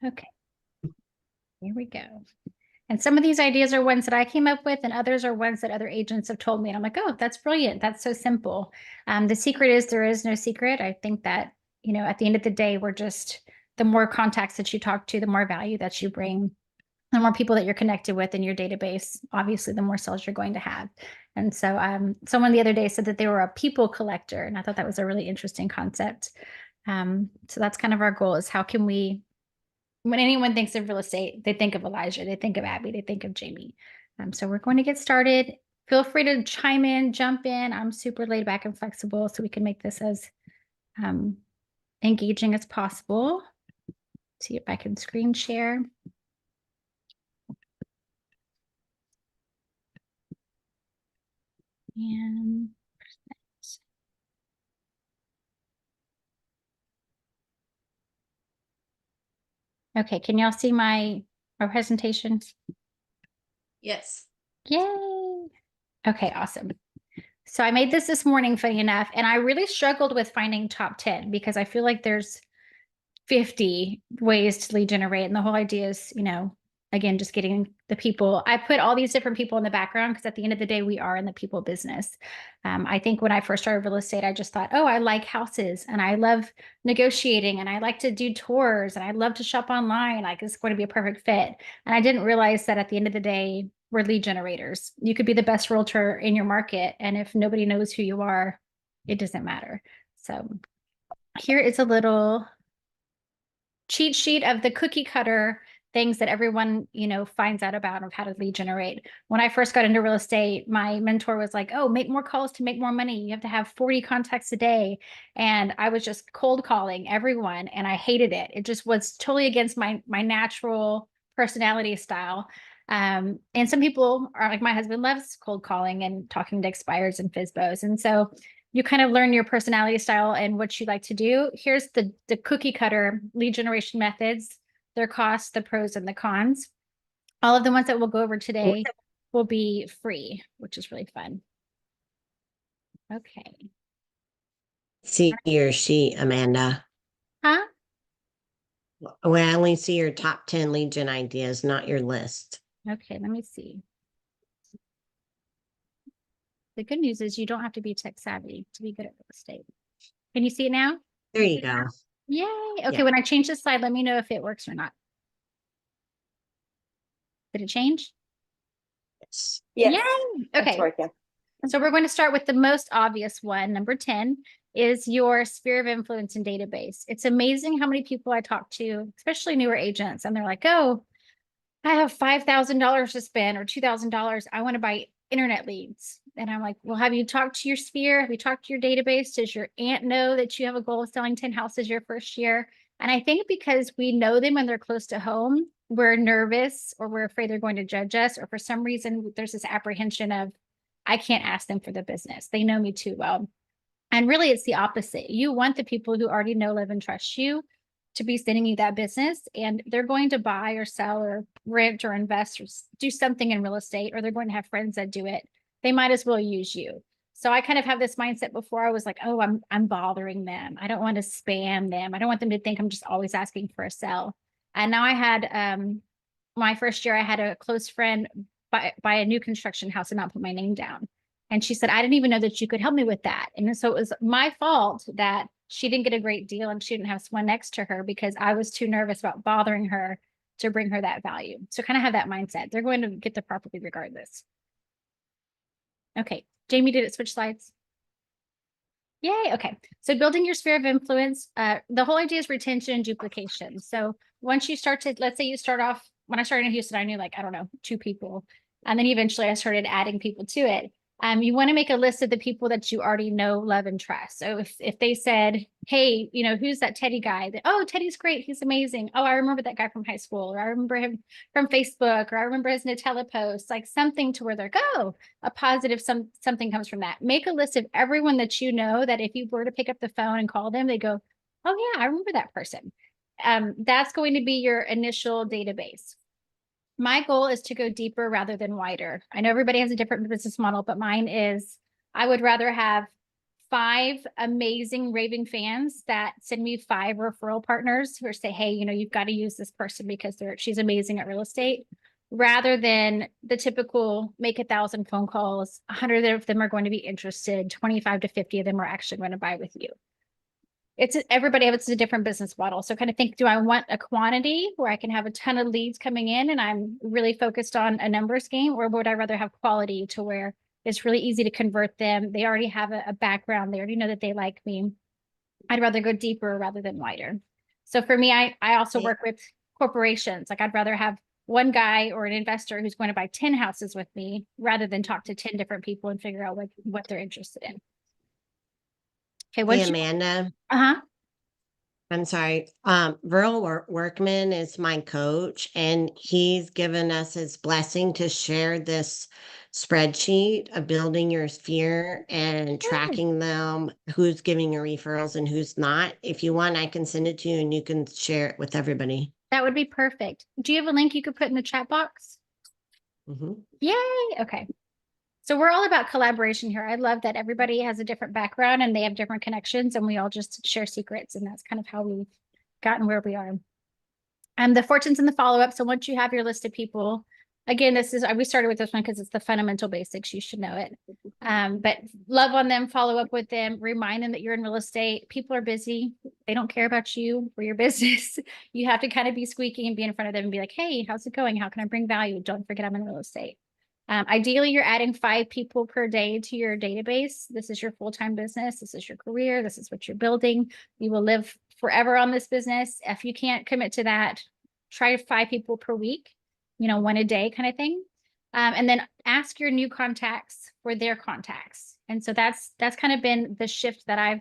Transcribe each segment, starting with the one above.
Okay, here we go. And some of these ideas are ones that I came up with, and others are ones that other agents have told me. And I'm like, oh, that's brilliant. That's so simple. The secret is there is no secret. I think that, at the end of the day, the more contacts that you talk to, the more value that you bring, the more people that you're connected with in your database, obviously, the more sales you're going to have. And so someone the other day said that they were a people collector. And I thought that was a really interesting concept. So that's kind of our goal is how can we, when anyone thinks of real estate, they think of Elijah, they think of Abby, they think of Jamie. So we're going to get started. Feel free to chime in, jump in. I'm super laid back and flexible, so we can make this as engaging as possible. See if I can screen share. And okay, can y'all see my presentation? Yes. Yay. Okay, awesome. So I made this morning, funny enough, and I really struggled with finding top 10 because I feel like there's 50 ways to lead generate. And the whole idea is, again, just getting the people. I put all these different people in the background because at the end of the day, we are in the people business. I think when I first started real estate, I just thought, oh, I like houses and I love negotiating and I like to do tours and I love to shop online. Like it's going to be a perfect fit. And I didn't realize that at the end of the day, we're lead generators. You could be the best realtor in your market. And if nobody knows who you are, it doesn't matter. So here is a little cheat sheet of the cookie cutter things that everyone, finds out about of how to lead generate. When I first got into real estate, my mentor was like, oh, make more calls to make more money. You have to have 40 contacts a day. And I was just cold calling everyone and I hated it. It just was totally against my natural personality style. And some people are like, my husband loves cold calling and talking to expireds and FSBOs. And so you kind of learn your personality style and what you like to do. Here's the cookie cutter lead generation methods, their costs, the pros and the cons. All of the ones that we'll go over today will be free, which is really fun. Okay. See your sheet, Amanda. Huh? Well, I only see your top 10 lead gen ideas, not your list. Okay, let me see. The good news is you don't have to be tech savvy to be good at real estate. Can you see it now? There you go. Yay. Okay, Yeah. when I change the slide, let me know if it works or not. Did it change? Yes. Yes. Yay. That's Okay. working. So we're going to start with the most obvious one. Number 10 is your sphere of influence and database. It's amazing how many people I talk to, especially newer agents, and they're like, oh, I have $5,000 to spend or $2,000. I want to buy internet leads. And I'm like, well, have you talked to your sphere? Have you talked to your database? Does your aunt know that you have a goal of selling 10 houses your first year? And I think because we know them and they're close to home, we're nervous or we're afraid they're going to judge us, or for some reason, there's this apprehension of, I can't ask them for the business. They know me too well. And really, it's the opposite. You want the people who already know, love, and trust you to be sending you that business, and they're going to buy or sell or rent or invest or do something in real estate, or they're going to have friends that do it. They might as well use you. So I kind of have this mindset before. I was like, oh, I'm bothering them. I don't want to spam them. I don't want them to think I'm just always asking for a sell. And now I had my first year, I had a close friend buy a new construction house and not put my name down. And she said, I didn't even know that you could help me with that. And so it was my fault that she didn't get a great deal and she didn't have someone next to her because I was too nervous about bothering her to bring her that value. So kind of have that mindset. They're going to get the property regardless. Okay. Jamie, did it switch slides? Yay. Okay. So building your sphere of influence, the whole idea is retention and duplication. So once you start to, let's say you start off, when I started in Houston, I knew like, I don't know, 2 people. And then eventually I started adding people to it. You want to make a list of the people that you already know, love, and trust. So if they said, hey, who's that Teddy guy? Oh, Teddy's great. He's amazing. Oh, I remember that guy from high school, or I remember him from Facebook, or I remember his Nutella posts, like something to where they're a positive, something comes from that. Make a list of everyone that you know that if you were to pick up the phone and call them, they go, oh yeah, I remember that person. That's going to be your initial database. My goal is to go deeper rather than wider. I know everybody has a different business model, but mine is I would rather have 5 amazing raving fans that send me 5 referral partners who say, hey, you've got to use this person because she's amazing at real estate, rather than the typical make 1,000 phone calls, 100 of them are going to be interested, 25 to 50 of them are actually going to buy with you. Everybody has a different business model. So kind of think, do I want a quantity where I can have a ton of leads coming in and I'm really focused on a numbers game, or would I rather have quality to where it's really easy to convert them? They already have a background. They already know that they like me. I'd rather go deeper rather than wider. So for me, I also work with corporations. Like I'd rather have one guy or an investor who's going to buy 10 houses with me rather than talk to 10 different people and figure out what they're interested in. Okay, Hey, Amanda. I'm sorry. Workman is my coach, and he's given us his blessing to share this spreadsheet of building your sphere and tracking them, who's giving your referrals and who's not. If you want, I can send it to you and you can share it with everybody. That would be perfect. Do you have a link you could put in the chat box? Yay. Okay. So we're all about collaboration here. I love that everybody has a different background and they have different connections and we all just share secrets. And that's kind of how we've gotten where we are. The fortunes and the follow-up. So once you have your list of people, again, we started with this one because it's the fundamental basics. You should know it. But love on them, follow up with them, remind them that you're in real estate. People are busy. They don't care about you or your business. You have to kind of be squeaky and be in front of them and be like, hey, how's it going? How can I bring value? Don't forget I'm in real estate. Ideally, you're adding 5 people per day to your database. This is your full-time business. This is your career. This is what you're building. You will live forever on this business. If you can't commit to that, try 5 people per week, 1 a day kind of thing. And then ask your new contacts for their contacts. And so that's kind of been the shift that I've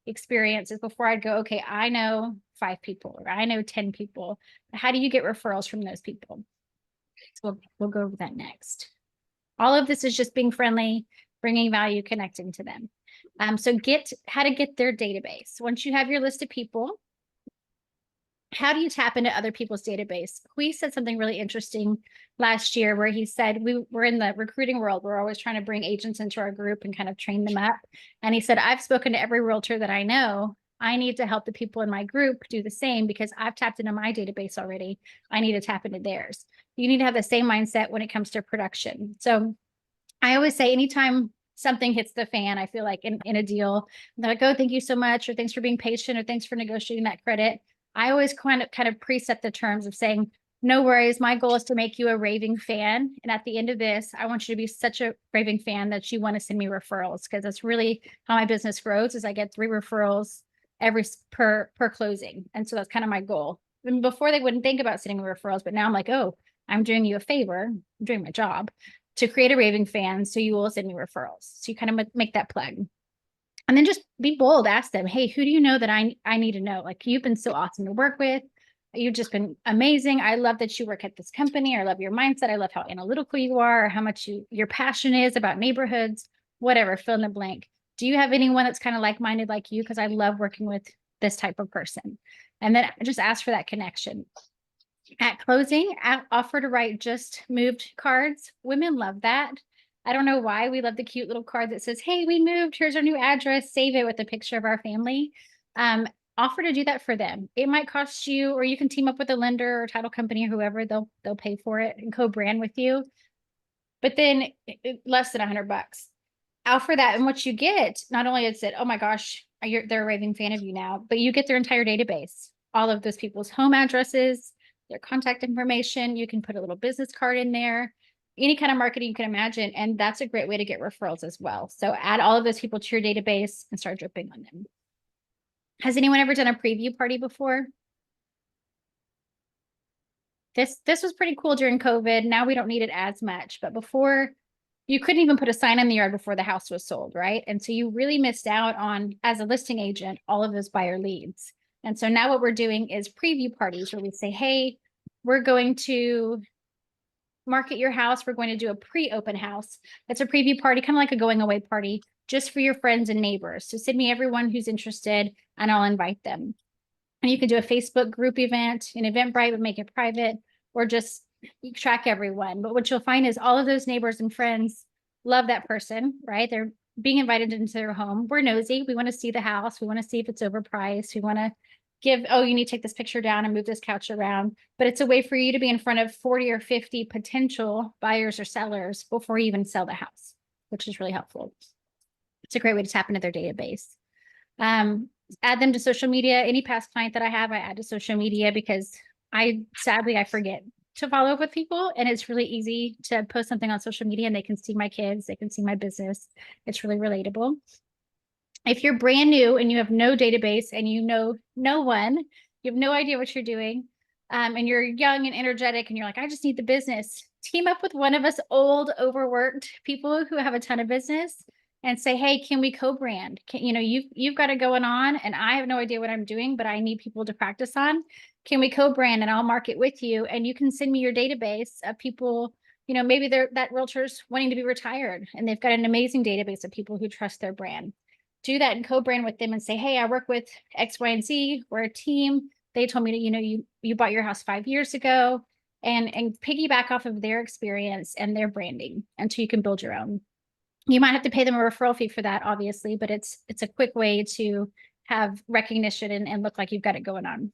experienced. Is before I'd go, okay, I know 5 people or I know 10 people. How do you get referrals from those people? So we'll go over that next. All of this is just being friendly, bringing value, connecting to them. So how to get their database. Once you have your list of people, how do you tap into other people's database? Hui said something really interesting last year where he said, we're in the recruiting world. We're always trying to bring agents into our group and kind of train them up. And he said, I've spoken to every realtor that I know. I need to help the people in my group do the same because I've tapped into my database already. I need to tap into theirs. You need to have the same mindset when it comes to production. So I always say anytime something hits the fan, I feel like in a deal, they're like, oh, thank you so much, or thanks for being patient, or thanks for negotiating that credit. I always kind of preset the terms of saying, no worries, my goal is to make you a raving fan. And at the end of this, I want you to be such a raving fan that you want to send me referrals, because that's really how my business grows, is I get 3 referrals per closing. And so that's kind of my goal. And before they wouldn't think about sending me referrals, but now I'm like, oh, I'm doing you a favor. I'm doing my job to create a raving fan, so you will send me referrals. So you kind of make that plug. And then just be bold, ask them, hey, who do you know that I need to know? Like, you've been so awesome to work with. You've just been amazing. I love that you work at this company. I love your mindset. I love how analytical you are, or how much your passion is about neighborhoods, whatever, fill in the blank. Do you have anyone that's kind of like-minded like you? Because I love working with this type of person. And then just ask for that connection. At closing, offer to write just moved cards. Women love that. I don't know why. We love the cute little card that says, hey, we moved. Here's our new address. Save it with a picture of our family. Offer to do that for them. It might cost you, or you can team up with a lender or title company or whoever. They'll pay for it and co-brand with you. But then less than $100. Offer that, and what you get, not only is it, oh my gosh, they're a raving fan of you now, but you get their entire database, all of those people's home addresses, their contact information. You can put a little business card in there, any kind of marketing you can imagine. And that's a great way to get referrals as well. So add all of those people to your database and start dripping on them. Has anyone ever done a preview party before? This was pretty cool during COVID. Now we don't need it as much, but before, you couldn't even put a sign in the yard before the house was sold, right? And so you really missed out on, as a listing agent, all of those buyer leads. And so now what we're doing is preview parties where we say, hey, we're going to market your house. We're going to do a pre-open house. That's a preview party, kind of like a going away party, just for your friends and neighbors. So send me everyone who's interested and I'll invite them. And you can do a Facebook group event, an Eventbrite, but make it private, or just track everyone. But what you'll find is all of those neighbors and friends love that person, right? being invited into their home. We're nosy. We want to see the house. We want to see if it's overpriced. We want to give, oh, you need to take this picture down and move this couch around. But it's a way for you to be in front of 40 or 50 potential buyers or sellers before you even sell the house, which is really helpful. It's a great way to tap into their database. Add them to social media. Any past client that I have, I add to social media because sadly, I forget to follow up with people, and it's really easy to post something on social media and they can see my kids, they can see my business. It's really relatable. If you're brand new and you have no database and you know no one, you have no idea what you're doing, and you're young and energetic and you're like, I just need the business, team up with one of us old, overworked people who have a ton of business and say, hey, can we co-brand? You've got it going on and I have no idea what I'm doing, but I need people to practice on. Can we co-brand and I'll market with you? And you can send me your database of people, maybe that realtor's wanting to be retired and they've got an amazing database of people who trust their brand. Do that and co-brand with them and say, hey, I work with X, Y, and Z. We're a team. They told me that, you bought your house 5 years ago, and piggyback off of their experience and their branding until you can build your own. You might have to pay them a referral fee for that, obviously, but it's a quick way to have recognition and look like you've got it going on.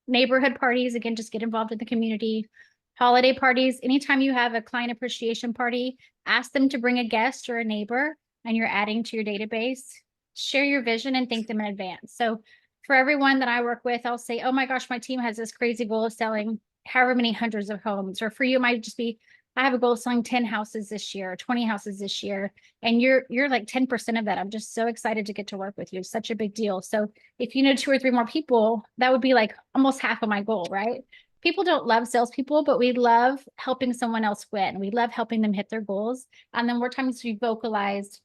Neighborhood parties, again, just get involved in the community. Holiday parties, anytime you have a client appreciation party, ask them to bring a guest or a neighbor and you're adding to your database. Share your vision and thank them in advance. So for everyone that I work with, I'll say, oh my gosh, my team has this crazy goal of selling however many hundreds of homes. Or for you, it might just be, I have a goal of selling 10 houses this year, 20 houses this year. And you're like 10% of that. I'm just so excited to get to work with you. It's such a big deal. So if you know 2 or 3 more people, that would be like almost half of my goal, right? People don't love salespeople, but we love helping someone else win. We love helping them hit their goals. And then more times we vocalized,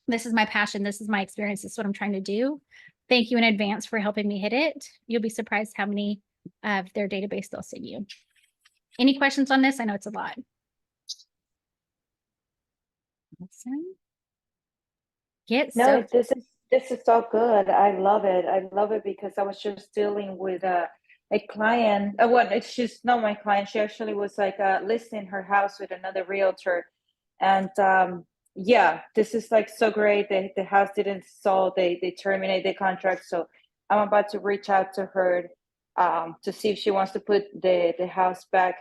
this is my passion. This is my experience. This is what I'm trying to do. Thank you in advance for helping me hit it. You'll be surprised how many of their database they'll send you. Any questions on this? I know it's a lot. Awesome. No, this is so good. I love it. I love it because I was just dealing with a client. She's not my client. She actually was like listing her house with another realtor, and yeah, this is like so great. The house didn't sell. They terminate the contract. So I'm about to reach out to her to see if she wants to put the house back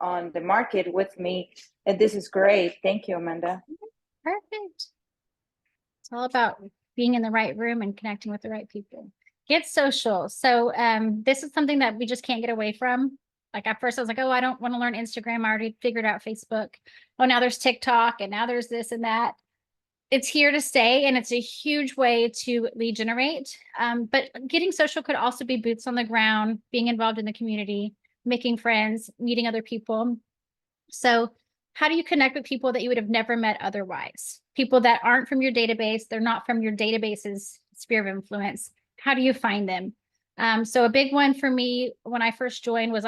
on the market with me. And this is great. Thank you, Amanda. Perfect. It's all about being in the right room and connecting with the right people. Get social. So this is something that we just can't get away from. Like at first I was like, oh, I don't want to learn Instagram. I already figured out Facebook. Oh, now there's TikTok and now there's this and that. It's here to stay and it's a huge way to lead generate. But getting social could also be boots on the ground, being involved in the community, making friends, meeting other people. So how do you connect with people that you would have never met otherwise? People that aren't from your database, they're not from your database's sphere of influence. How do you find them? So a big one for me when I first joined was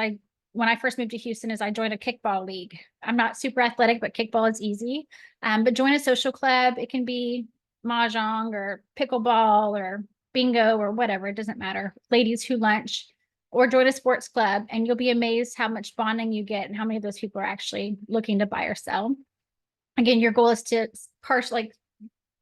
when I first moved to Houston is I joined a kickball league. I'm not super athletic, but kickball is easy. But join a social club. It can be mahjong or pickleball or bingo or whatever. It doesn't matter. Ladies who lunch, or join a sports club, and you'll be amazed how much bonding you get and how many of those people are actually looking to buy or sell. Again, your goal is to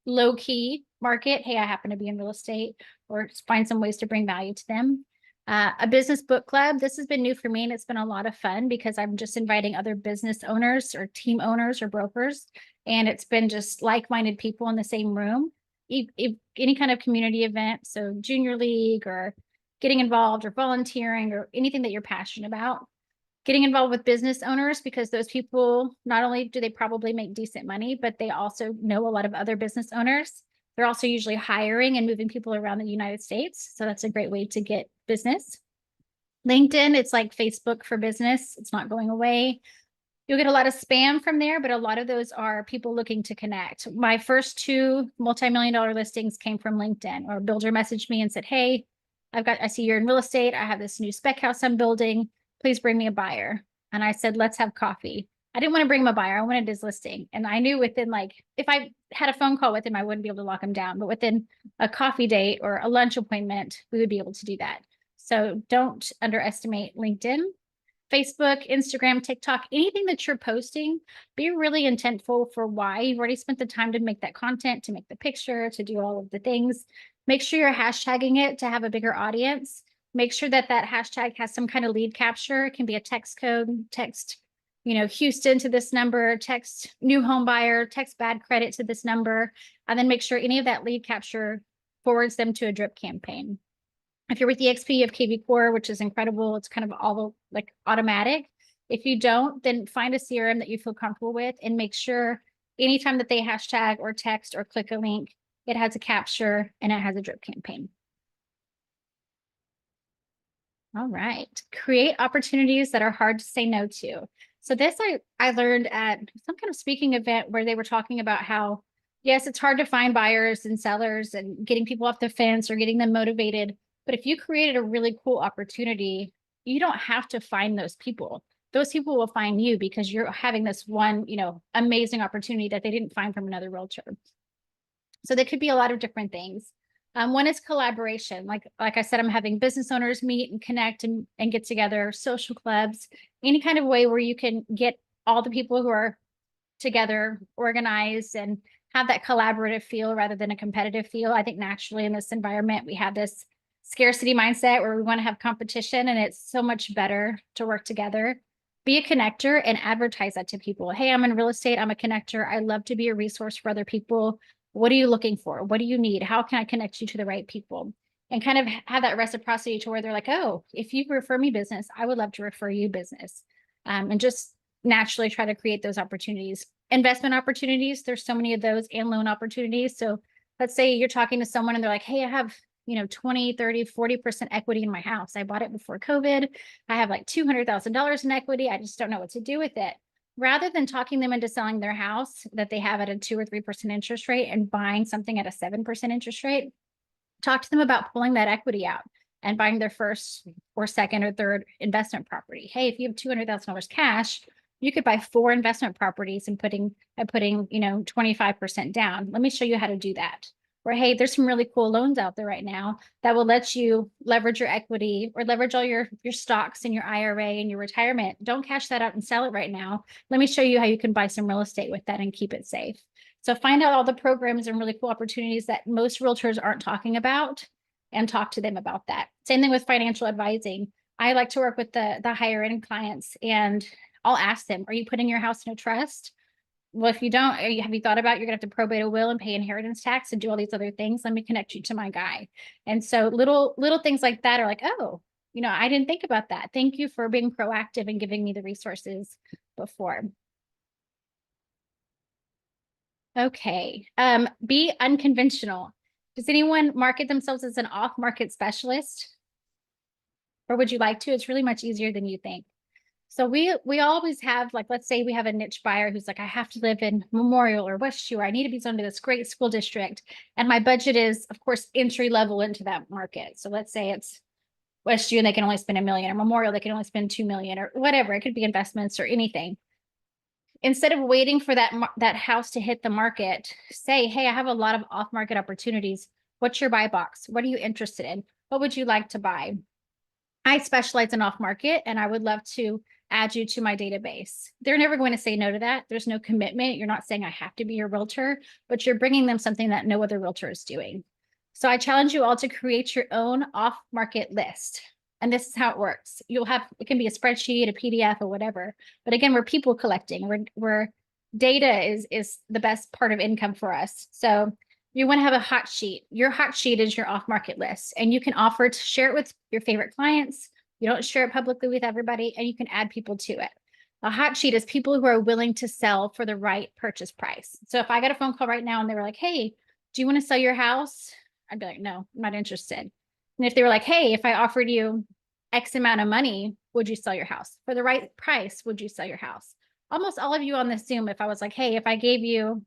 low key market. Hey, I happen to be in real estate, or find some ways to bring value to them. A business book club. This has been new for me and it's been a lot of fun because I'm just inviting other business owners or team owners or brokers. And it's been just like-minded people in the same room. If any kind of community event, so junior league or getting involved or volunteering or anything that you're passionate about. Getting involved with business owners because those people, not only do they probably make decent money, but they also know a lot of other business owners. They're also usually hiring and moving people around the United States. So that's a great way to get business. LinkedIn, it's like Facebook for business. It's not going away. You'll get a lot of spam from there, but a lot of those are people looking to connect. My first 2 multi-million-dollar listings came from LinkedIn, or a builder messaged me and said, hey, I see you're in real estate. I have this new spec house I'm building. Please bring me a buyer. And I said, let's have coffee. I didn't want to bring him a buyer. I wanted his listing. And I knew within if I had a phone call with him, I wouldn't be able to lock him down. But within a coffee date or a lunch appointment, we would be able to do that. So don't underestimate LinkedIn. Facebook, Instagram, TikTok, anything that you're posting, be really intentful for why. You've already spent the time to make that content, to make the picture, to do all of the things. Make sure you're hashtagging it to have a bigger audience. Make sure that that hashtag has some kind of lead capture. It can be a text code, text, Houston to this number, text new home buyer, text bad credit to this number, and then make sure any of that lead capture forwards them to a drip campaign. If you're with EXP, you have KV Core, which is incredible. It's kind of all like automatic. If you don't, then find a CRM that you feel comfortable with and make sure anytime that they hashtag or text or click a link, it has a capture and it has a drip campaign. All right. Create opportunities that are hard to say no to. So this I learned at some kind of speaking event where they were talking about how, yes, it's hard to find buyers and sellers and getting people off the fence or getting them motivated. But if you created a really cool opportunity, you don't have to find those people. Those people will find you because you're having this one, amazing opportunity that they didn't find from another realtor. So there could be a lot of different things. One is collaboration. Like I said, I'm having business owners meet and connect and get together, social clubs, any kind of way where you can get all the people who are together, organized, and have that collaborative feel rather than a competitive feel. I think naturally in this environment, we have this scarcity mindset where we want to have competition, and it's so much better to work together. Be a connector and advertise that to people. Hey, I'm in real estate. I'm a connector. I love to be a resource for other people. What are you looking for? What do you need? How can I connect you to the right people? And kind of have that reciprocity to where they're like, oh, if you refer me business, I would love to refer you business. And just naturally try to create those opportunities. Investment opportunities, there's so many of those, and loan opportunities. So let's say you're talking to someone and they're like, hey, I have 20, 30, 40% equity in my house. I bought it before COVID. I have like $200,000 in equity. I just don't know what to do with it. Rather than talking them into selling their house that they have at a 2 or 3% interest rate and buying something at a 7% interest rate, talk to them about pulling that equity out and buying their first or second or third investment property. Hey, if you have $200,000 cash, you could buy 4 investment properties and putting 25% down. Let me show you how to do that. Or, hey, there's some really cool loans out there right now that will let you leverage your equity or leverage all your stocks and your IRA and your retirement. Don't cash that out and sell it right now. Let me show you how you can buy some real estate with that and keep it safe. So find out all the programs and really cool opportunities that most realtors aren't talking about and talk to them about that. Same thing with financial advising. I like to work with the higher end clients, and I'll ask them, are you putting your house in a trust? Well, if you don't, have you thought about you're gonna have to probate a will and pay inheritance tax and do all these other things? Let me connect you to my guy. And so little things like that are like, oh, I didn't think about that. Thank you for being proactive and giving me the resources before. Okay. Be unconventional. Does anyone market themselves as an off-market specialist? Or would you like to? It's really much easier than you think. So we always have, like, let's say we have a niche buyer who's like, I have to live in Memorial or West Shore. I need to be zoned to this great school district. And my budget is, of course, entry level into that market. So let's say it's West Shore and they can only spend $1 million, or Memorial, they can only spend $2 million, or whatever. It could be investments or anything. Instead of waiting for that house to hit the market, say, hey, I have a lot of off-market opportunities. What's your buy box? What are you interested in? What would you like to buy? I specialize in off-market, and I would love to add you to my database. They're never going to say no to that. There's no commitment. You're not saying I have to be your realtor, but you're bringing them something that no other realtor is doing. So I challenge you all to create your own off-market list. And this is how it works. It can be a spreadsheet, a PDF, or whatever. But again, we're people collecting. We're data is the best part of income for us. So you want to have a hot sheet. Your hot sheet is your off-market list, and you can offer to share it with your favorite clients. You don't share it publicly with everybody, and you can add people to it. A hot sheet is people who are willing to sell for the right purchase price. So if I got a phone call right now and they were like, hey, do you want to sell your house? I'd be like, no, I'm not interested. And if they were like, hey, if I offered you X amount of money, would you sell your house? For the right price, would you sell your house? Almost all of you on this Zoom, if I was like, hey, if I gave you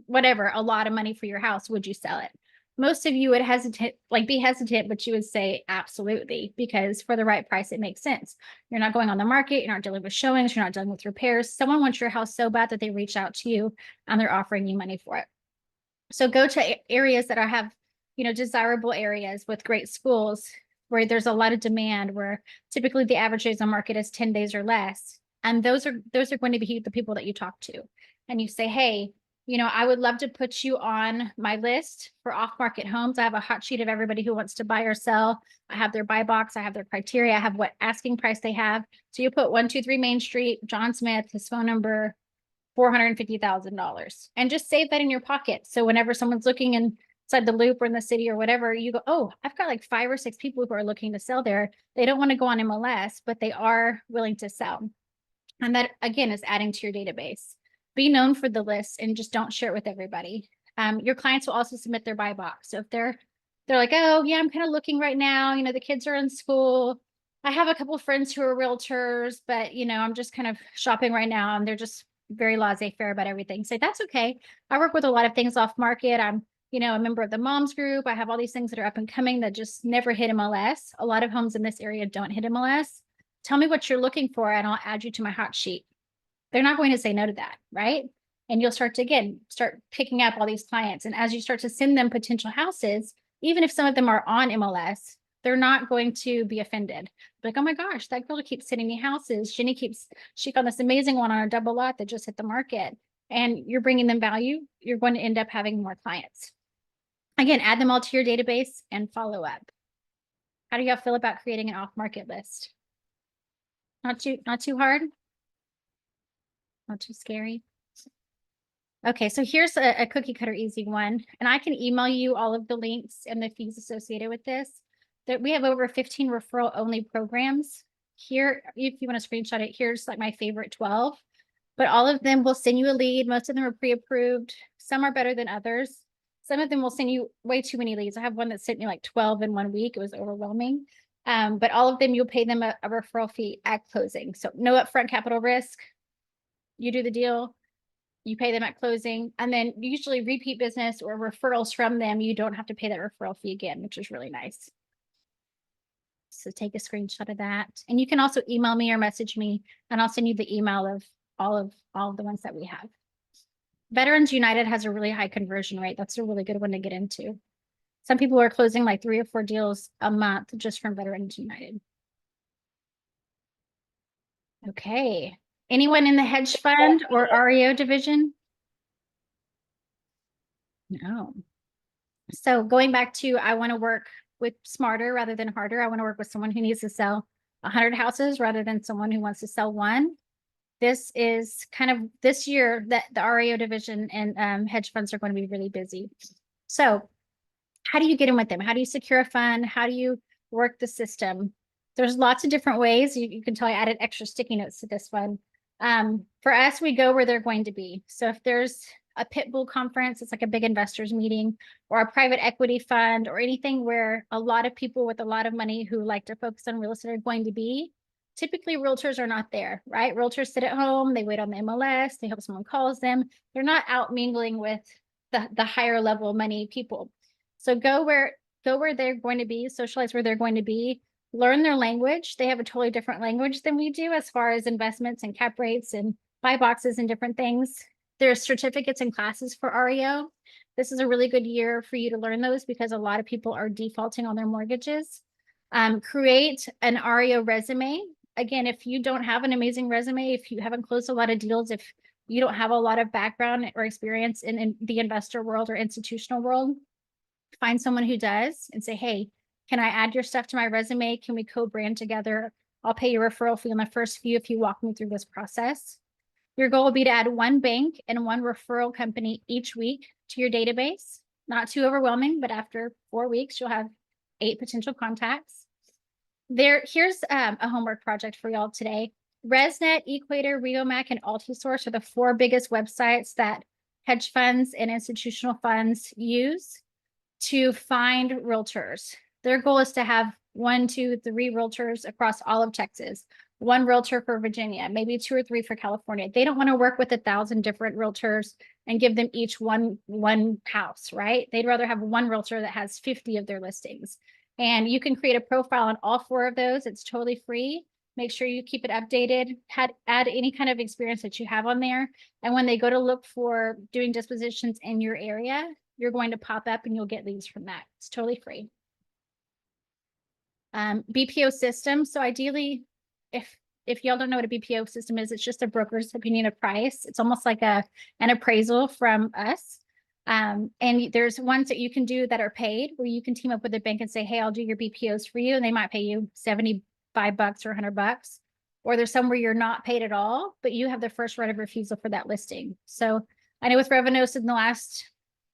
whatever, a lot of money for your house, would you sell it? Most of you would be hesitant, but you would say absolutely, because for the right price, it makes sense. You're not going on the market. You're not dealing with showings. You're not dealing with repairs. Someone wants your house so bad that they reach out to you and they're offering you money for it. So go to areas that have, desirable areas with great schools. where there's a lot of demand, where typically the average days on market is 10 days or less. And those are going to be the people that you talk to. And you say, hey, you know, I would love to put you on my list for off-market homes. I have a hot sheet of everybody who wants to buy or sell. I have their buy box. I have their criteria. I have what asking price they have. So you put 123 Main Street, John Smith, his phone number, $450,000, and just save that in your pocket. So whenever someone's looking inside the loop or in the city or whatever, you go, oh, I've got like 5 or 6 people who are looking to sell there. They don't want to go on MLS, but they are willing to sell. And that, again, is adding to your database. Be known for the list and just don't share it with everybody. Your clients will also submit their buy box. So if they're like, oh yeah, I'm kind of looking right now, you know, the kids are in school. I have a couple of friends who are realtors, but you know, I'm just kind of shopping right now, and they're just very laissez-faire about everything. Say, that's okay. I work with a lot of things off market. I'm, you know, a member of the moms group. I have all these things that are up and coming that just never hit MLS. A lot of homes in this area don't hit MLS. Tell me what you're looking for and I'll add you to my hot sheet. They're not going to say no to that, right? And you'll start to, again, start picking up all these clients. And as you start to send them potential houses, even if some of them are on MLS, they're not going to be offended. Like, oh my gosh, that girl keeps sending me houses. She got this amazing one on a double lot that just hit the market. And you're bringing them value. You're going to end up having more clients. Again, add them all to your database and follow up. How do y'all feel about creating an off-market list? Not too hard? Not too scary? Okay, so here's a cookie cutter easy one, and I can email you all of the links and the fees associated with this. That we have over 15 referral only programs. Here, if you want to screenshot it, here's like my favorite 12, but all of them will send you a lead. Most of them are pre-approved. Some are better than others. Some of them will send you way too many leads. I have one that sent me like 12 in 1 week. It was overwhelming. But all of them, you'll pay them a referral fee at closing. So no upfront capital risk. You do the deal, you pay them at closing, and then usually repeat business or referrals from them, you don't have to pay that referral fee again, which is really nice. So take a screenshot of that. And you can also email me or message me, and I'll send you the email of all of the ones that we have. Veterans United has a really high conversion rate. That's a really good one to get into. Some people are closing like 3 or 4 deals a month just from Veterans United. Okay. Anyone in the hedge fund or REO division? No. So going back to, I want to work with smarter rather than harder. I want to work with someone who needs to sell 100 houses rather than someone who wants to sell one. This is kind of this year that the REO division and hedge funds are going to be really busy. So how do you get in with them? How do you secure a fund? How do you work the system? There's lots of different ways. You can tell I added extra sticky notes to this one. For us, we go where they're going to be. So if there's a Pitbull conference, it's like a big investors meeting, or a private equity fund, or anything where a lot of people with a lot of money who like to focus on real estate are going to be, typically realtors are not there, right? Realtors sit at home, they wait on the MLS, they hope someone calls them. They're not out mingling with the higher level money people. So go where they're going to be, socialize where they're going to be, learn their language. They have a totally different language than we do as far as investments and cap rates and buy boxes and different things. There's certificates and classes for REO. This is a really good year for you to learn those because a lot of people are defaulting on their mortgages. Create an REO resume. Again, if you don't have an amazing resume, if you haven't closed a lot of deals, if you don't have a lot of background or experience in the investor world or institutional world, find someone who does and say, hey, can I add your stuff to my resume? Can we co-brand together? I'll pay your referral fee on the first few if you walk me through this process. Your goal will be to add 1 bank and 1 referral company each week to your database. Not too overwhelming, but after 4 weeks, you'll have 8 potential contacts. Here's a homework project for y'all today. ResNet, Equator, RioMac, and Altisource are the 4 biggest websites that hedge funds and institutional funds use to find realtors. Their goal is to have 1, 2, 3 realtors across all of Texas, 1 realtor for Virginia, maybe 2 or 3 for California. They don't want to work with 1,000 different realtors and give them each one house, right? They'd rather have 1 realtor that has 50 of their listings. And you can create a profile on all 4 of those. It's totally free. Make sure you keep it updated, add any kind of experience that you have on there. And when they go to look for doing dispositions in your area, you're going to pop up and you'll get leads from that. It's totally free. BPO system. So ideally, if y'all don't know what a BPO system is, it's just a broker's opinion of price. It's almost like an appraisal from us. And there's ones that you can do that are paid, where you can team up with a bank and say, hey, I'll do your BPOs for you. And they might pay you $75 or $100. Or there's some where you're not paid at all, but you have the first right of refusal for that listing. So I know with Revenos in the last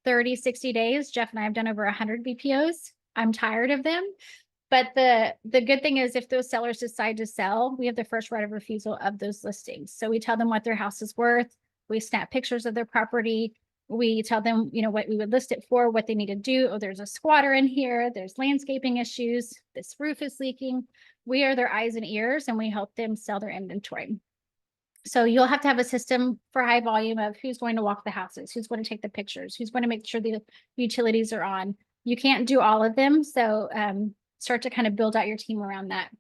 30, 60 days, Jeff and I have done over 100 BPOs. I'm tired of them. But the good thing is, if those sellers decide to sell, we have the first right of refusal of those listings. So we tell them what their house is worth. We snap pictures of their property. We tell them, what we would list it for, what they need to do. Oh, there's a squatter in here. There's landscaping issues. This roof is leaking. We are their eyes and ears, and we help them sell their inventory. So you'll have to have a system for high volume of who's going to walk the houses, who's going to take the pictures, who's going to make sure the utilities are on. You can't do all of them. So start to kind of build out your team around that.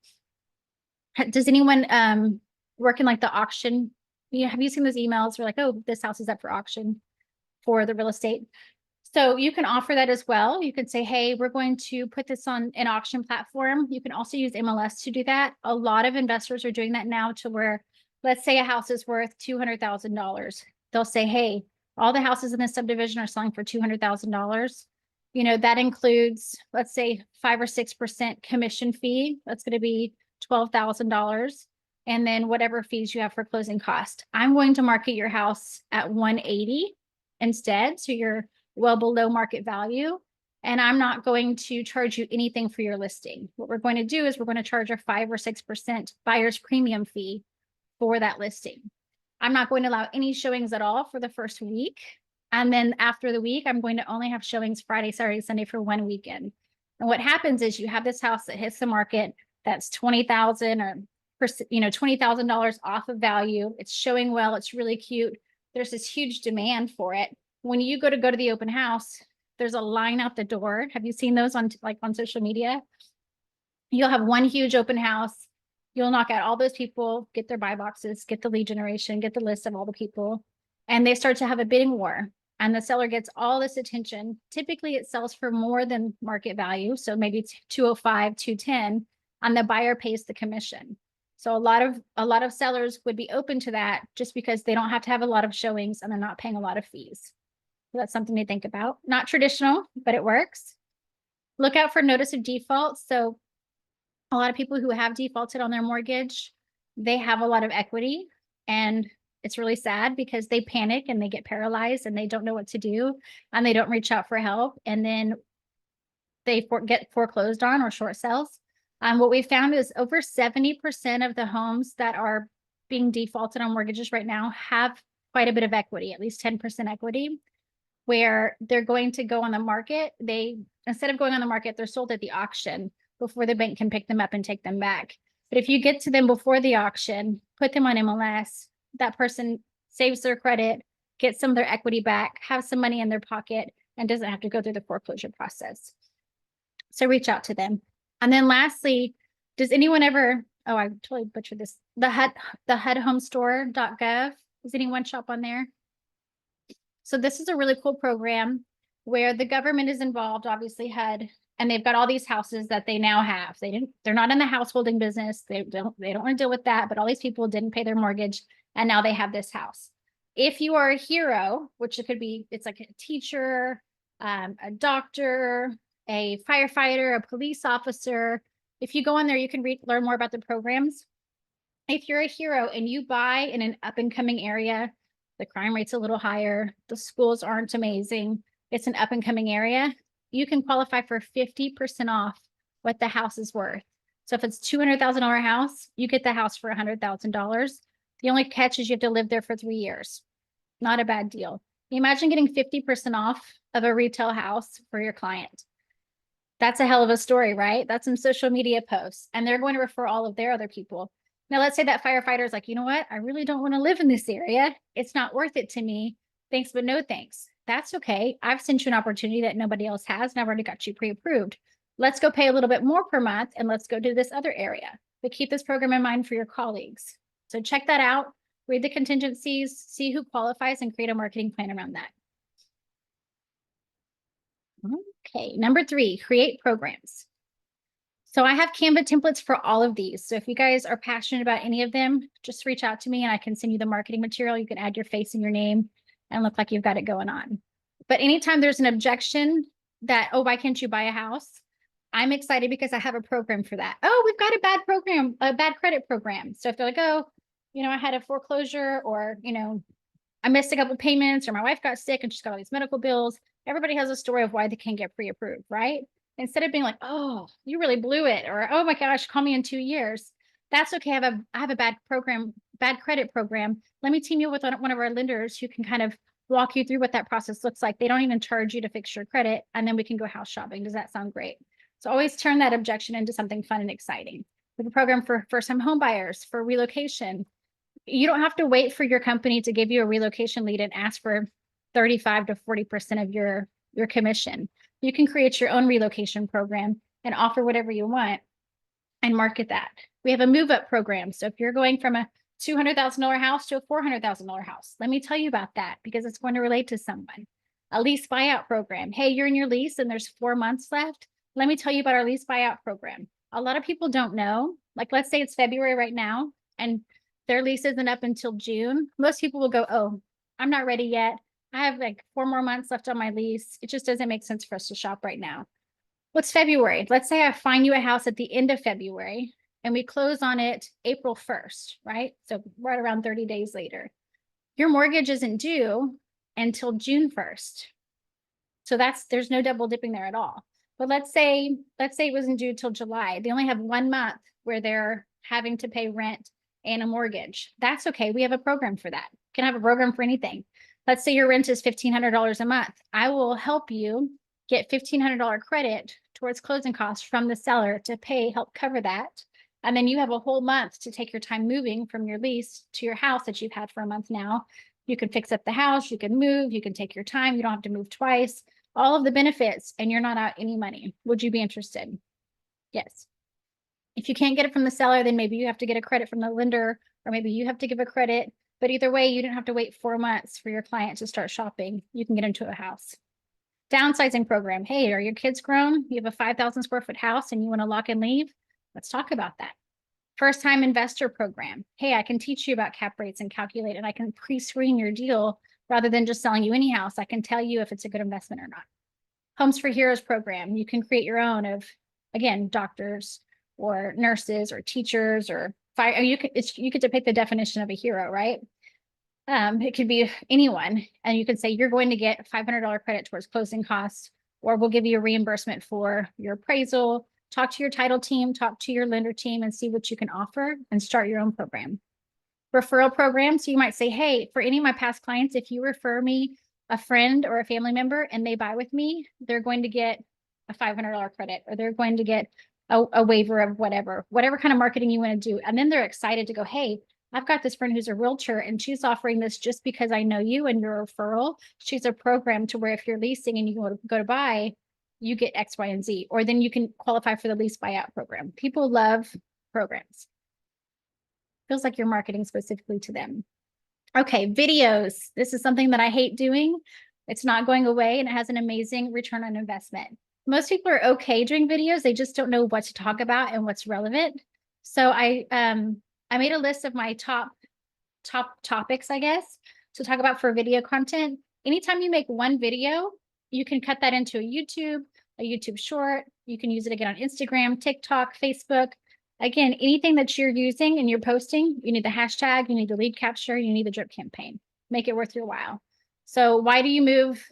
Does anyone work in like the auction? Have you seen those emails where like, oh, this house is up for auction for the real estate? So you can offer that as well. You can say, hey, we're going to put this on an auction platform. You can also use MLS to do that. A lot of investors are doing that now, to where, let's say a house is worth $200,000. They'll say, hey, all the houses in this subdivision are selling for $200,000. That includes, let's say, 5 or 6% commission fee. That's going to be $12,000. And then whatever fees you have for closing cost. I'm going to market your house at 180 instead. So you're well below market value. And I'm not going to charge you anything for your listing. What we're going to do is we're going to charge a 5 or 6% buyer's premium fee for that listing. I'm not going to allow any showings at all for the first week. And then after the week, I'm going to only have showings Friday, Saturday, Sunday for one weekend. And what happens is you have this house that hits the market that's $20,000 or $20,000 off of value. It's showing well. It's really cute. There's this huge demand for it. When you go to the open house, there's a line out the door. Have you seen those on social media? You'll have one huge open house. You'll knock out all those people, get their buy boxes, get the lead generation, get the list of all the people, and they start to have a bidding war. And the seller gets all this attention. Typically, it sells for more than market value. So maybe it's 205, 210, and the buyer pays the commission. So a lot of sellers would be open to that, just because they don't have to have a lot of showings and they're not paying a lot of fees. So that's something to think about. Not traditional, but it works. Look out for notice of default. So a lot of people who have defaulted on their mortgage, they have a lot of equity, and it's really sad because they panic and they get paralyzed and they don't know what to do, and they don't reach out for help, and then they get foreclosed on or short sales. What we found is over 70% of the homes that are being defaulted on mortgages right now have quite a bit of equity, at least 10% equity, where they're going to go on the market. Instead of going on the market, they're sold at the auction before the bank can pick them up and take them back. But if you get to them before the auction, put them on MLS, that person saves their credit, gets some of their equity back, have some money in their pocket, and doesn't have to go through the foreclosure process. So reach out to them. And then lastly, does anyone ever, oh, I totally butchered this, the HUDhomestore.gov. Does anyone shop on there? So this is a really cool program where the government is involved, obviously HUD, and they've got all these houses that they now have. They're not in the householding business. They don't want to deal with that, but all these people didn't pay their mortgage, and now they have this house. If you are a hero, which it's like a teacher, a doctor, a firefighter, a police officer. If you go on there, you can learn more about the programs. If you're a hero and you buy in an up and coming area, the crime rate's a little higher, the schools aren't amazing, it's an up and coming area, you can qualify for 50% off what the house is worth. So if it's $200,000 house, you get the house for $100,000. The only catch is you have to live there for 3 years. Not a bad deal. Imagine getting 50% off of a retail house for your client. That's a hell of a story, right? That's some social media posts, and they're going to refer all of their other people. Now, let's say that firefighter is like, you know what? I really don't want to live in this area. It's not worth it to me. Thanks, but no thanks. That's okay. I've sent you an opportunity that nobody else has, and I've already got you pre-approved. Let's go pay a little bit more per month, and let's go do this other area. But keep this program in mind for your colleagues. So check that out. Read the contingencies, see who qualifies, and create a marketing plan around that. Okay, number 3, create programs. So I have Canva templates for all of these. So if you guys are passionate about any of them, just reach out to me and I can send you the marketing material. You can add your face and your name and look like you've got it going on. But anytime there's an objection that, oh, why can't you buy a house? I'm excited because I have a program for that. Oh, we've got a bad program, a bad credit program. So if they're like, oh, I had a foreclosure, or, I missed a couple payments, or my wife got sick and she's got all these medical bills. Everybody has a story of why they can't get pre-approved, right? Instead of being like, oh, you really blew it, or oh my gosh, call me in 2 years. That's okay. I have a bad program, bad credit program. Let me team you with one of our lenders who can kind of walk you through what that process looks like. They don't even charge you to fix your credit, and then we can go house shopping. Does that sound great? So always turn that objection into something fun and exciting. We have a program for first-time home buyers, for relocation. You don't have to wait for your company to give you a relocation lead and ask for 35 to 40% of your commission. You can create your own relocation program and offer whatever you want and market that. We have a move up program. So if you're going from a $200,000 house to a $400,000 house, let me tell you about that because it's going to relate to someone. A lease buyout program. Hey, you're in your lease and there's 4 months left. Let me tell you about our lease buyout program. A lot of people don't know. Like, let's say it's February right now and their lease isn't up until June. Most people will go, oh, I'm not ready yet. I have like 4 more months left on my lease. It just doesn't make sense for us to shop right now. What's February? Let's say I find you a house at the end of February and we close on it April 1st, right? So right around 30 days later. Your mortgage isn't due until June 1st. So there's no double dipping there at all. But let's say it wasn't due till July. They only have 1 month where they're having to pay rent and a mortgage. That's okay. We have a program for that. You can have a program for anything. Let's say your rent is $1,500 a month. I will help you get $1,500 credit towards closing costs from the seller to help cover that. And then you have a whole month to take your time moving from your lease to your house that you've had for a month now. You can fix up the house, you can move, you can take your time. You don't have to move twice, all of the benefits, and you're not out any money. Would you be interested? Yes. If you can't get it from the seller, then maybe you have to get a credit from the lender, or maybe you have to give a credit. But either way, you didn't have to wait 4 months for your client to start shopping. You can get into a house. Downsizing program. Hey, are your kids grown? You have a 5,000 square foot house and you want to lock and leave? Let's talk about that. First time investor program. Hey, I can teach you about cap rates and calculate, and I can pre-screen your deal rather than just selling you any house. I can tell you if it's a good investment or not. Homes for Heroes program. You can create your own of, again, doctors or nurses or teachers or fire. You could depict the definition of a hero, right? It could be anyone. And you could say you're going to get $500 credit towards closing costs, or we'll give you a reimbursement for your appraisal. Talk to your title team, talk to your lender team, and see what you can offer and start your own program. Referral program. So you might say, hey, for any of my past clients, if you refer me a friend or a family member and they buy with me, they're going to get a $500 credit, or they're going to get a waiver of whatever kind of marketing you want to do. And then they're excited to go, hey, I've got this friend who's a realtor and she's offering this just because I know you and your referral. She's a program to where if you're leasing and you go to buy, you get X, Y, and Z, or then you can qualify for the lease buyout program. People love programs. Feels like you're marketing specifically to them. Okay, videos. This is something that I hate doing. It's not going away and it has an amazing return on investment. Most people are okay doing videos. They just don't know what to talk about and what's relevant. So I made a list of my top topics, I guess, to talk about for video content. Anytime you make one video, you can cut that into a YouTube short. You can use it again on Instagram, TikTok, Facebook. Again, anything that you're using and you're posting, you need the hashtag, you need the lead capture, you need the drip campaign. Make it worth your while. So why do you move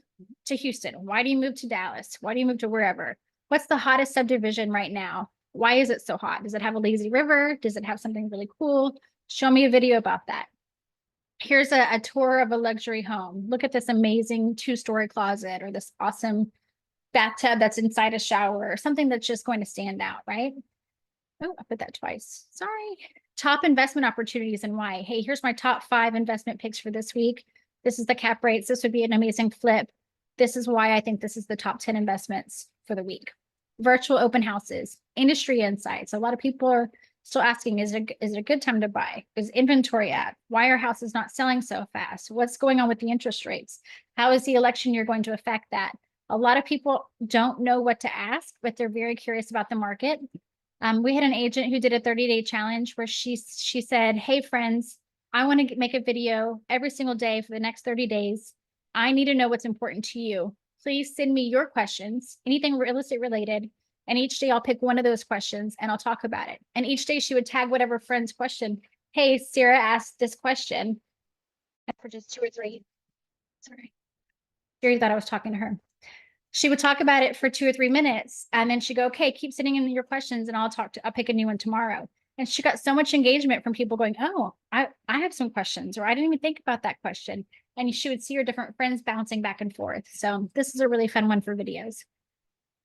to Houston? Why do you move to Dallas? Why do you move to wherever? What's the hottest subdivision right now? Why is it so hot? Does it have a lazy river? Does it have something really cool? Show me a video about that. Here's a tour of a luxury home. Look at this amazing 2-story closet, or this awesome bathtub that's inside a shower, or something that's just going to stand out, right? Oh, I put that twice. Sorry. Top investment opportunities and why. Hey, here's my top 5 investment picks for this week. This is the cap rates. This would be an amazing flip. This is why I think this is the top 10 investments for the week. Virtual open houses, industry insights. A lot of people are still asking, is it a good time to buy? Is inventory at? Why are houses not selling so fast? What's going on with the interest rates? How is the election year going to affect that? A lot of people don't know what to ask, but they're very curious about the market. We had an agent who did a 30-day challenge where she said, hey, friends, I want to make a video every single day for the next 30 days. I need to know what's important to you. Please send me your questions, anything real estate related. And each day I'll pick one of those questions and I'll talk about it. And each day she would tag whatever friend's question. Hey, Sarah asked this question. For just 2 or 3. Sorry. Jerry thought I was talking to her. She would talk about it for 2 or 3 minutes. And then she'd go, okay, keep sending in your questions and I'll pick a new one tomorrow. And she got so much engagement from people going, oh, I have some questions, or I didn't even think about that question. And she would see her different friends bouncing back and forth. So this is a really fun one for videos.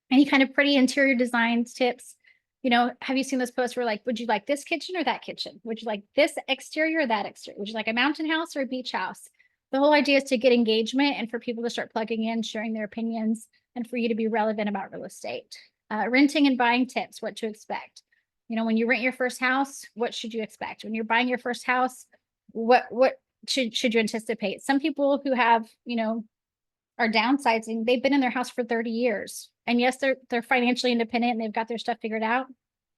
Any kind of pretty interior designs tips? Have you seen those posts where like, would you like this kitchen or that kitchen? Would you like this exterior or that exterior? Would you like a mountain house or a beach house? The whole idea is to get engagement and for people to start plugging in, sharing their opinions, and for you to be relevant about real estate. Renting and buying tips, what to expect. When you rent your first house, what should you expect? When you're buying your first house, what should you anticipate? Some people who have, are downsizing, they've been in their house for 30 years. And yes, they're financially independent and they've got their stuff figured out.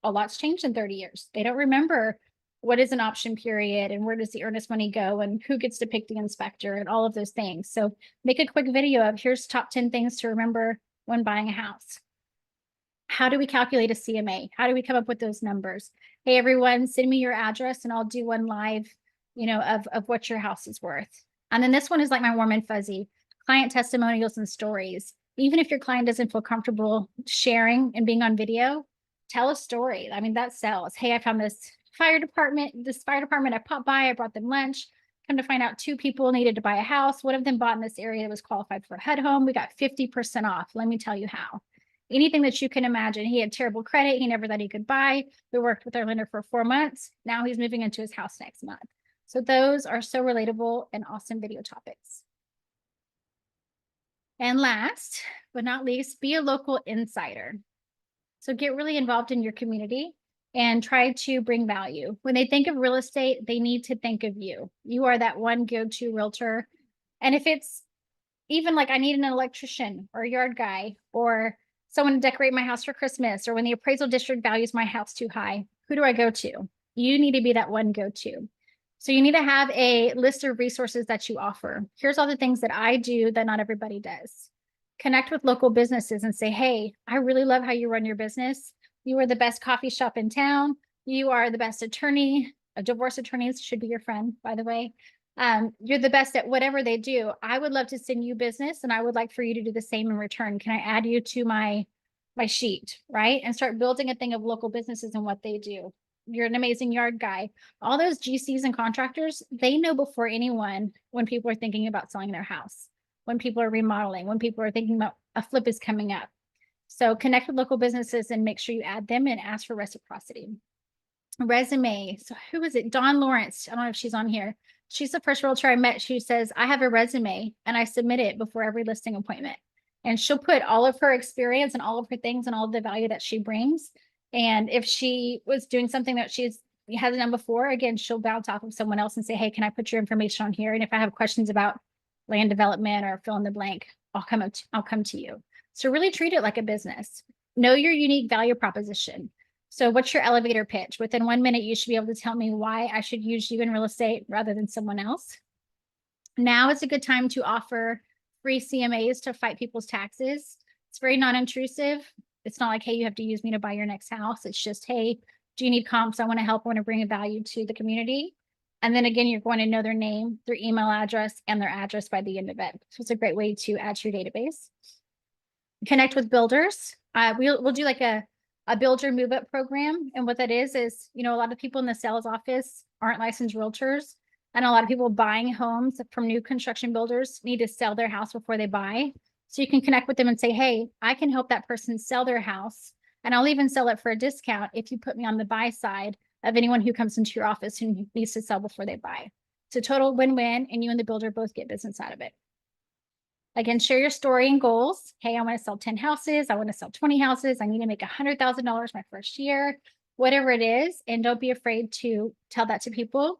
A lot's changed in 30 years. They don't remember what is an option period and where does the earnest money go and who gets to pick the inspector and all of those things. So make a quick video of here's top 10 things to remember when buying a house. How do we calculate a CMA? How do we come up with those numbers? Hey, everyone, send me your address and I'll do one live, of what your house is worth. And then this one is like my warm and fuzzy. Client testimonials and stories. Even if your client doesn't feel comfortable sharing and being on video, tell a story. I mean, that sells. Hey, I found this fire department, I popped by, I brought them lunch. Come to find out 2 people needed to buy a house. One of them bought in this area that was qualified for a HUD home. We got 50% off. Let me tell you how. Anything that you can imagine. He had terrible credit. He never thought he could buy. We worked with our lender for 4 months. Now he's moving into his house next month. So those are so relatable and awesome video topics. And last but not least, be a local insider. So get really involved in your community and try to bring value. When they think of real estate, they need to think of you. You are that one go-to realtor. And if it's even like I need an electrician or a yard guy or someone to decorate my house for Christmas, or when the appraisal district values my house too high, who do I go to? You need to be that one go-to. So you need to have a list of resources that you offer. Here's all the things that I do that not everybody does. Connect with local businesses and say, hey, I really love how you run your business. You are the best coffee shop in town. You are the best attorney. Divorce attorneys should be your friend, by the way. You're the best at whatever they do. I would love to send you business and I would like for you to do the same in return. Can I add you to my sheet, right? And start building a thing of local businesses and what they do. You're an amazing yard guy. All those GCs and contractors, they know before anyone when people are thinking about selling their house, when people are remodeling, when people are thinking about a flip is coming up. So connect with local businesses and make sure you add them and ask for reciprocity. Resume. So who is it? Dawn Lawrence. I don't know if she's on here. She's the first realtor I met. She says, I have a resume and I submit it before every listing appointment. And she'll put all of her experience and all of her things and all of the value that she brings. And if she was doing something that she hasn't done before, again, she'll bounce off of someone else and say, hey, can I put your information on here? And if I have questions about land development or fill in the blank, I'll come to you. So really treat it like a business. Know your unique value proposition. So what's your elevator pitch? Within 1 minute, you should be able to tell me why I should use you in real estate rather than someone else. Now is a good time to offer free CMAs to fight people's taxes. It's very non-intrusive. It's not like, hey, you have to use me to buy your next house. It's just, hey, do you need comps? I want to help. I want to bring a value to the community. And then again, you're going to know their name, their email address, and their address by the end of it. So it's a great way to add to your database. Connect with builders. We'll do like a builder move up program. And what that is, a lot of people in the sales office aren't licensed realtors. And a lot of people buying homes from new construction builders need to sell their house before they buy. So you can connect with them and say, hey, I can help that person sell their house. And I'll even sell it for a discount if you put me on the buy side of anyone who comes into your office who needs to sell before they buy. It's a total win-win, and you and the builder both get business out of it. Again, share your story and goals. Hey, I want to sell 10 houses. I want to sell 20 houses. I need to make $100,000 my first year, whatever it is. And don't be afraid to tell that to people.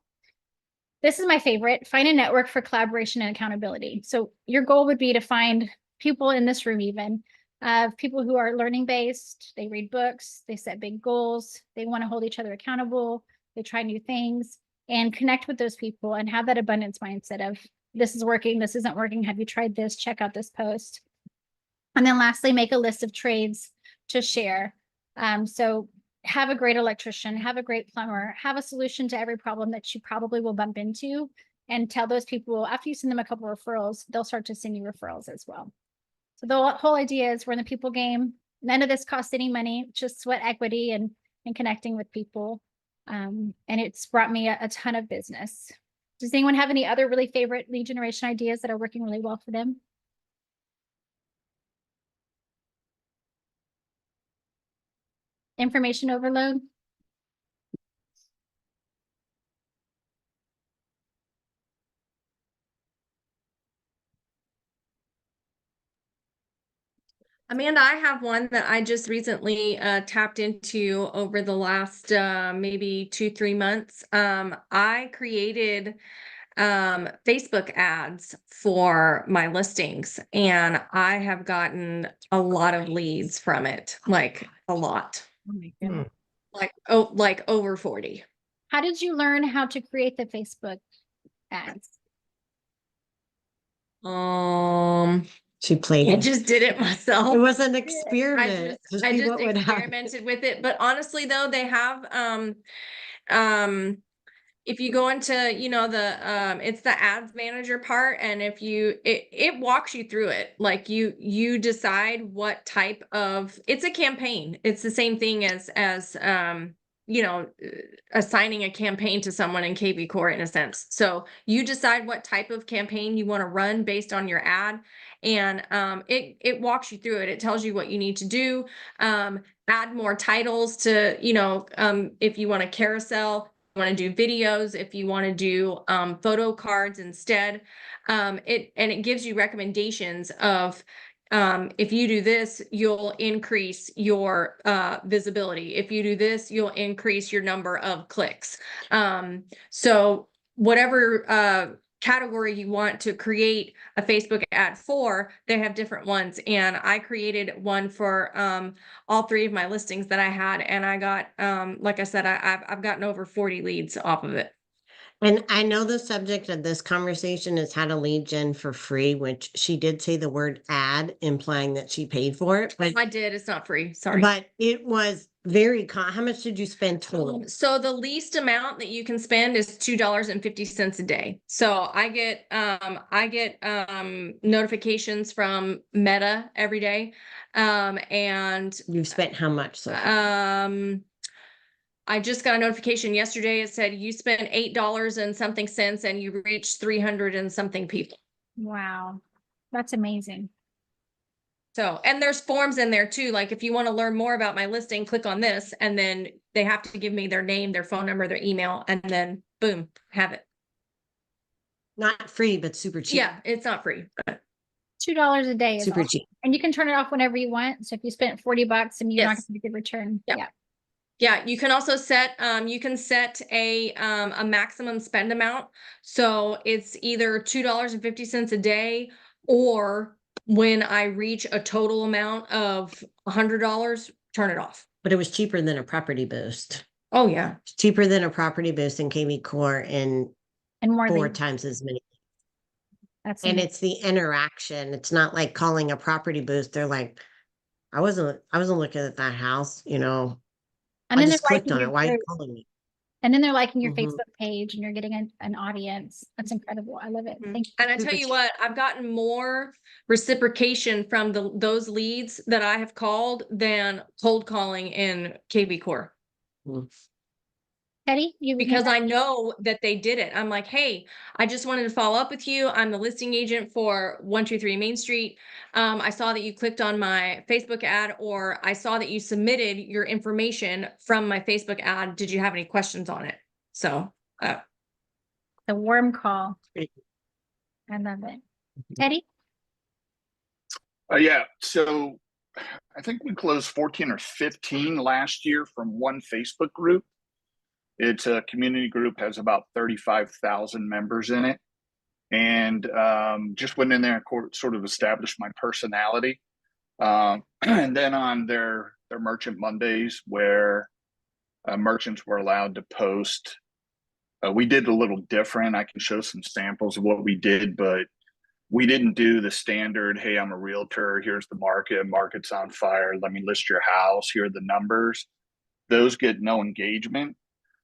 This is my favorite. Find a network for collaboration and accountability. So your goal would be to find people in this room even of people who are learning based. They read books, they set big goals, they want to hold each other accountable, they try new things, and connect with those people and have that abundance mindset of this is working, this isn't working. Have you tried this? Check out this post. And then lastly, make a list of trades to share. So have a great electrician, have a great plumber, have a solution to every problem that you probably will bump into, and tell those people after you send them a couple referrals, they'll start to send you referrals as well. So the whole idea is we're in the people game. None of this costs any money, just sweat equity and connecting with people. And it's brought me a ton of business. Does anyone have any other really favorite lead generation ideas that are working really well for them? Information overload? Amanda, I have one that I just recently tapped into over the last maybe 2-3 months. I created Facebook ads for my listings, and I have gotten a lot of leads from it, like a lot, Oh my goodness. like over 40. How did you learn how to create the Facebook ads? She played I it. just did it myself. It was an I experiment to I see just what would happen. experimented with it, but honestly though, they have um if you go into, you know, the it's the ads manager part, and if you it walks you through it. Like you decide what type of, it's a campaign. It's the same thing as you know, assigning a campaign to someone in KV Core in a sense. So you decide what type of campaign you want to run based on your ad, and it walks you through it. It tells you what you need to do. Add more titles to, you know, if you want a carousel, want to do videos, if you want to do photo cards instead. It gives you recommendations of if you do this, you'll increase your visibility. If you do this, you'll increase your number of clicks. So whatever category you want to create a Facebook ad for, they have different ones. And I created one for all 3 of my listings that I had, and I got like I said, I've gotten over 40 leads off of it. And I know the subject of this conversation is how to lead gen for free, which she did say the word ad, implying that she paid for it. But I did. It's not free. Sorry. But it was very how much did you spend total? So the least amount that you can spend is $2.50 a day. So I get notifications from Meta every day. And You've spent how much so far? I just got a notification yesterday. It said you spent $8 and something cents and you reached 300 and something people. Wow, that's amazing. So, and there's forms in there too. Like if you want to learn more about my listing, click on this, and then they have to give me their name, their phone number, their email, and then boom, have it. Not free, but super cheap. Yeah, it's not free. $2 a day is Super awesome. cheap. And you can turn it off whenever you want. So if you spent $40 and you're not Yes. going to get a good return. Yep. Yeah. Yeah, you can also set a maximum spend amount. So it's either $2.50 a day, or when I reach a total amount of $100, turn it off. But it was cheaper than a property boost. Oh yeah. It's cheaper than a property boost in KV Core and more 4 leads. times as many. That's And amazing. it's the interaction. It's not like calling a property boost. They're like, I wasn't looking at that house, you know. And I then just they're clicked on it. Why are you calling me? And then they're liking your Mhm. Facebook page and you're getting an audience. That's incredible. I love it. Thank you. And I tell you what, I've gotten more reciprocation from those leads that I have called than cold calling in KV Core. Teddy, you Because I know that they did it. I'm like, hey, I just wanted to follow up with you. I'm the listing agent for 123 Main Street. I saw that you clicked on my Facebook ad, or I saw that you submitted your information from my Facebook ad. Did you have any questions on it? So the warm call. Great. I love it. Teddy? Yeah, so I think we closed 14 or 15 last year from one Facebook group. It's a community group, has about 35,000 members in it. And just went in there and sort of established my personality. And then on their Merchant Mondays, where merchants were allowed to post, we did a little different. I can show some samples of what we did, but we didn't do the standard, hey, I'm a realtor, here's the market's on fire, let me list your house, here are the numbers. Those get no engagement.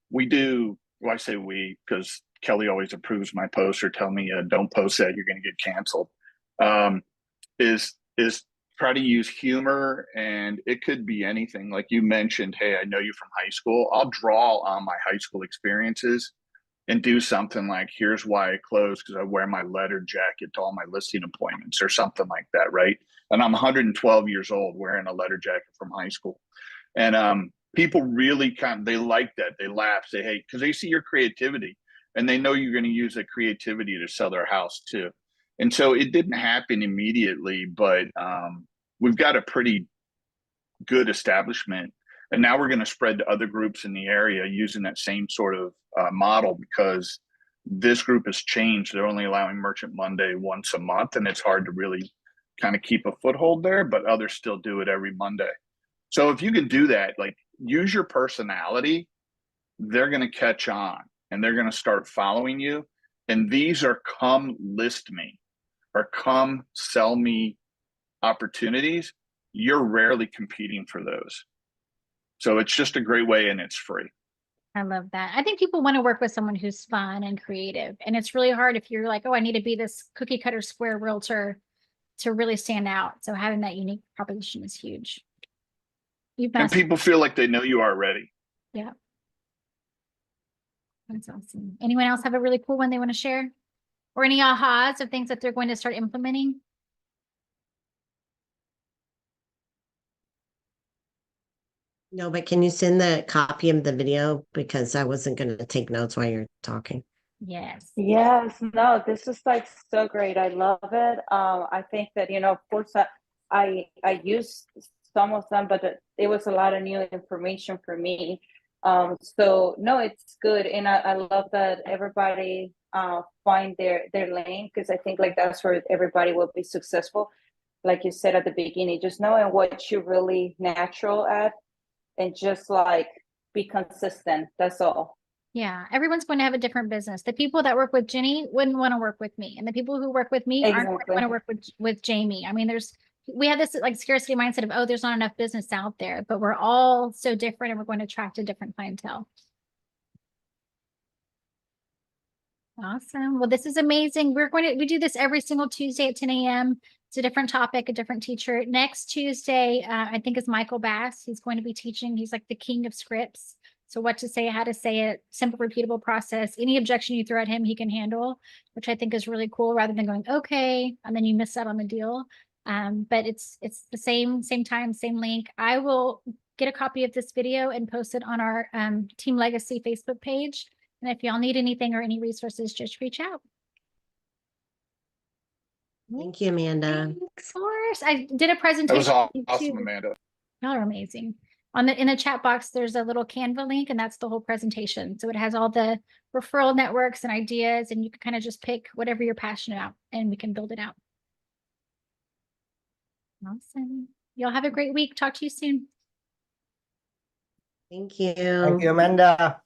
We do, well, I say we, because Kelly always approves my posts or tell me, don't post that, you're going to get canceled. Is try to use humor, and it could be anything. Like you mentioned, hey, I know you from high school. I'll draw on my high school experiences and do something like, here's why I closed, because I wear my leather jacket to all my listing appointments or something like that, right? And I'm 112 years old wearing a leather jacket from high school. And people really they like that. They laugh, say, hey, because they see your creativity and they know you're going to use that creativity to sell their house too. And so it didn't happen immediately, but we've got a pretty good establishment. And now we're going to spread to other groups in the area using that same sort of model, because this group has changed. They're only allowing Merchant Monday once a month, and it's hard to really kind of keep a foothold there, but others still do it every Monday. So if you can do that, like use your personality, they're going to catch on and they're going to start following you. And these are come list me or come sell me opportunities. You're rarely competing for those. So it's just a great way, and it's free. I love that. I think people want to work with someone who's fun and creative. And it's really hard if you're like, oh, I need to be this cookie cutter square realtor to really stand out. So having that unique proposition is huge. And people feel like they know you already. Yeah. That's awesome. Anyone else have a really cool one they want to share? Or any ahas of things that they're going to start implementing? No, but can you send the copy of the video? Because I wasn't going to take notes while you're talking. Yes. Yes, no, this is like so great. I love it. I think that, of course, I used some of them, but it was a lot of new information for me. So no, it's good. And I love that everybody find their lane, because I think like that's where everybody will be successful. Like you said at the beginning, just knowing what you're really natural at and just like be consistent. That's all. Yeah, everyone's going to have a different business. The people that work with Jenny wouldn't want to work with me, and the people who work with me aren't going to want to work with Jamie. I mean, we have this like scarcity mindset of, oh, there's not enough business out there, but we're all so different, and we're going to attract a different clientele. Awesome. Well, this is amazing. We do this every single Tuesday at 10 a.m. It's a different topic, a different teacher. Next Tuesday, I think is Michael Bass. He's going to be teaching. He's like the king of scripts. So what to say, how to say it, simple, repeatable process. Any objection you throw at him, he can handle, which I think is really cool, rather than going, okay, and then you miss out on the deal. But it's the same time, same link. I will get a copy of this video and post it on our Team Legacy Facebook page. And if y'all need anything or any resources, just reach out. Thank you, Amanda. Of course. I did a presentation. That was awesome, Amanda. Y'all are amazing. In the chat box, there's a little Canva link, and that's the whole presentation. So it has all the referral networks and ideas, and you can kind of just pick whatever you're passionate about, and we can build it out. Awesome. Y'all have a great week. Talk to you soon. Thank you. Thank you, Amanda.